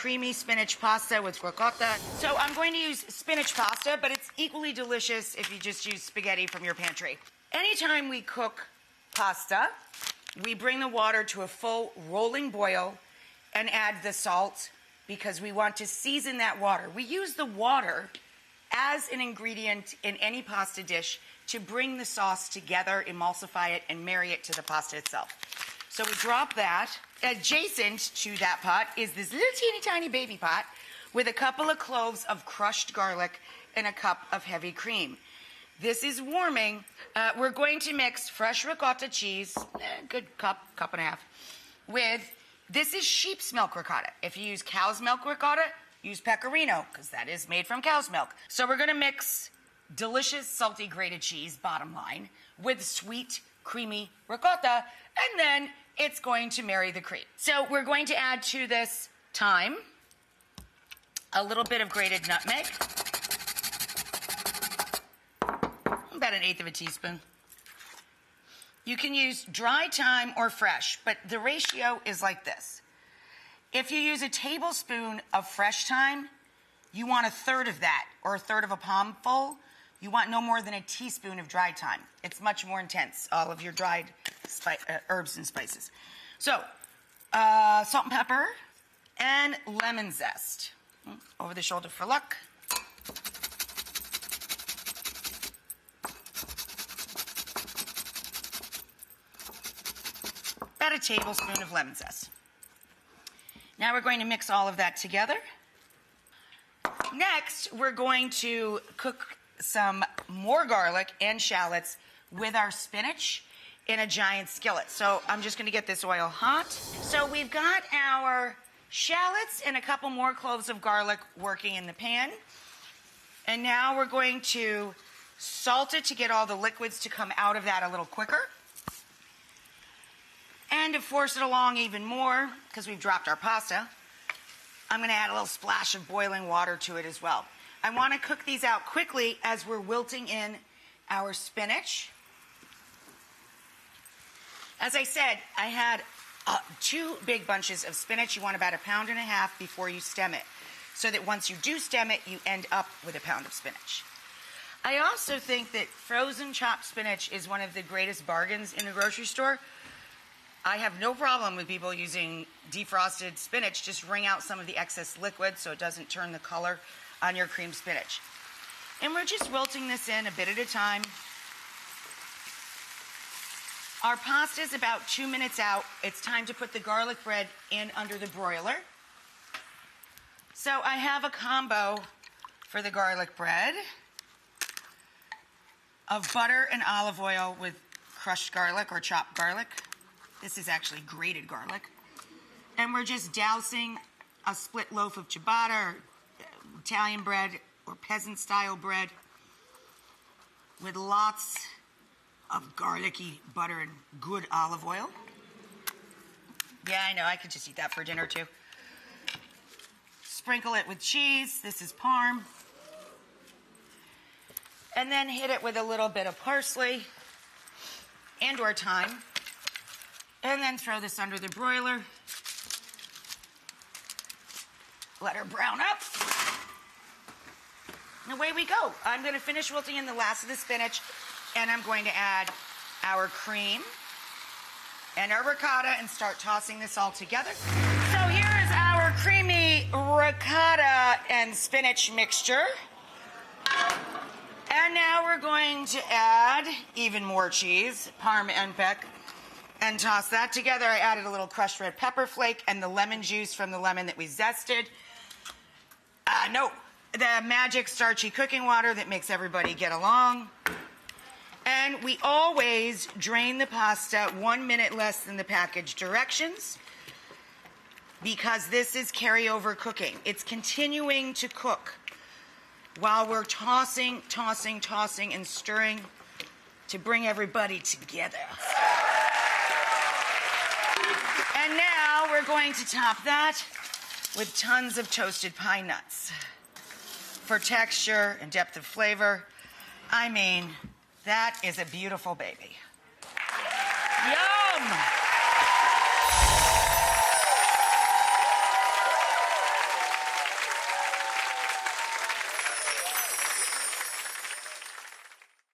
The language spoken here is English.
creamy spinach pasta with ricotta. So I'm going to use spinach pasta, but it's equally delicious if you just use spaghetti from your pantry. Anytime we cook pasta, we bring the water to a full rolling boil and add the salt because we want to season that water. We use the water as an ingredient in any pasta dish to bring the sauce together, emulsify it, and marry it to the pasta itself. So we drop that. Adjacent to that pot is this little teeny tiny baby pot with a couple of cloves of crushed garlic and a cup of heavy cream. This is warming. We're going to mix fresh ricotta cheese, a good cup and a half, with, this is sheep's milk ricotta. If you use cow's milk ricotta, use pecorino, because that is made from cow's milk. So we're going to mix delicious, salty, grated cheese, bottom line, with sweet, creamy ricotta, and then it's going to marry the cream. So we're going to add to this thyme, a little bit of grated nutmeg, about 1/8 of a teaspoon. You can use dry thyme or fresh, but the ratio is like this. If you use a tablespoon of fresh thyme, you want 1/3 of that, or 1/3 of a palmful. You want no more than a teaspoon of dry thyme. It's much more intense, all of your dried herbs and spices. So, salt and pepper and lemon zest. Over the shoulder for luck. About a tablespoon of lemon zest. Now we're going to mix all of that together. Next, we're going to cook some more garlic and shallots with our spinach in a giant skillet. So I'm just going to get this oil hot. So we've got our shallots and a couple more cloves of garlic working in the pan. And now we're going to salt it to get all the liquids to come out of that a little quicker. And to force it along even more, because we've dropped our pasta, I'm going to add a little splash of boiling water to it as well. I want to cook these out quickly as we're wilting in our spinach. As I said, I had 2 big bunches of spinach. You want about 1.5 pounds before you stem it, so that once you do stem it, you end up with 1 pound of spinach. I also think that frozen chopped spinach is one of the greatest bargains in a grocery store. I have no problem with people using defrosted spinach. Just wring out some of the excess liquid so it doesn't turn the color on your cream spinach. And we're just wilting this in a bit at a time. Our pasta is about 2 minutes out. It's time to put the garlic bread in under the broiler. So I have a combo for the garlic bread of butter and olive oil with crushed garlic or chopped garlic. This is actually grated garlic. And we're just dousing a split loaf of ciabatta or Italian bread or peasant-style bread with lots of garlicky butter and good olive oil. Yeah, I know, I could just eat that for dinner too. Sprinkle it with cheese. This is Parm. And then hit it with a little bit of parsley and or thyme. And then throw this under the broiler. Let her brown up. And away we go. I'm going to finish wilting in the last of the spinach, and I'm going to add our cream and our ricotta and start tossing this all together. So here is our creamy ricotta and spinach mixture. And now we're going to add even more cheese, Parm and peck, and toss that together. I added a little crushed red pepper flake and the lemon juice from the lemon that we zested. The magic starchy cooking water that makes everybody get along. And we always drain the pasta 1 minute less than the package directions, because this is carryover cooking. It's continuing to cook while we're tossing, and stirring to bring everybody together. And now we're going to top that with tons of toasted pine nuts for texture and depth of flavor. I mean, that is a beautiful baby. Yum!